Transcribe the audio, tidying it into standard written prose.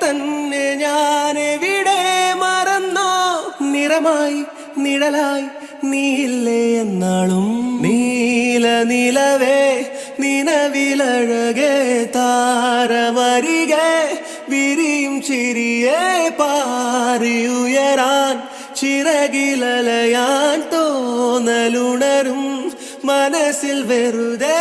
തന്നെ ഞാനെവിടെ മറന്നോ നിറമായി നിഴലായി നീയില്ലേ എന്നാളും നീല നിലവേ നിലവിലഴകെ താരമരികെ വിരിയും ചിരിയെ പാറിയുയരാൻ ചിറകിലലയാൻ തോന്നലുണരും മനസ്സിൽ വെറുതെ